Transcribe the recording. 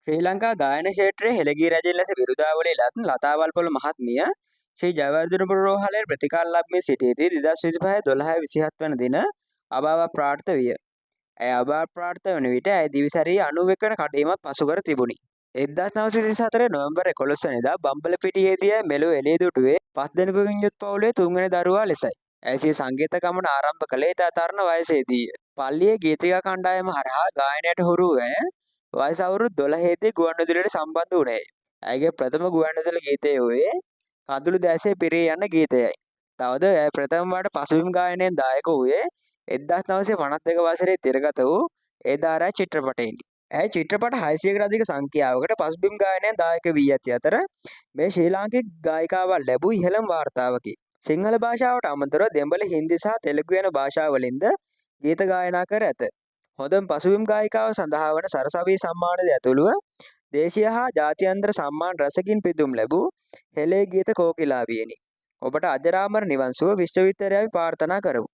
ශ්‍රී ලංකා ගායන ක්ෂේත්‍රයේ හෙළගී රැජින් ලෙස විරුදාවලි ලත් ලතාවල්පොළ මහත්මිය ශ්‍රී ජයවර්ධනපුර රෝහලේ ප්‍රතිකාර ලබමින් සිටියදී 2025 12/27 වන දින අභාව ප්‍රාර්ථ විය. ඇය අභාව ප්‍රාර්ථ වන විට ඇය දිවිසැරී 91 වන කඩඉමක් පසුකර තිබුණි. 1934 නොවැම්බර් 11 වැනිදා බම්බලපිටියේදී ඇය මෙලොව එළිය දුටුවේ 5 දෙනෙකුකින් යුත් පවුලේ 3 වෙනි දරුවා ලෙසයි. ඇය සිය සංගීත ගමන ආරම්භ කළේ ඉතා තරුණ වයසේදීය. පල්ලියේ ගීතිකා කණ්ඩායම හරහා ගායනයට හුරු වූ ඇය වයස අවුරුදු 12 දී ගුවන්විදුලියට සම්බන්ධ වුණේය. ඇයගේ ප්‍රථම ගුවන්විදුලි ගීතය වූයේ කඳුළු දැසේ පිරී යන ගීතයයි. තවද ඇය ප්‍රථම වාරට පසුබිම් ගායනයෙන් දායක වූයේ 1952 වසරේ තිරගත වූ ඒ දාරා චිත්‍රපටයෙනි. ඇය චිත්‍රපට 600කට අධික සංඛ්‍යාවකට පසුබිම් ගායනයෙන් දායක වී ඇති අතර මේ ශ්‍රී ලාංකික ගායිකාවක් ලැබූ ඉහළම වාර්තාවකි. සිංහල භාෂාවට අමතරව දෙමළ, හින්දි සහ තෙලුගු යන භාෂාවලින්ද ගීත ගායනා කර ඇත. හොඳම පසුබිම් ගායිකාව සඳහා වන සරසවි සම්මානද ඇතුළුව දේශීය හා ජාත්‍යන්තර සම්මාන රැසකින් පිදුම් ලැබූ හෙළේ ගීත කෝකිලාවියෙනි. ඔබට අජරාමර නිවන් සුව විශ්වවිද්‍යාලය ප්‍රාර්ථනා කරමු.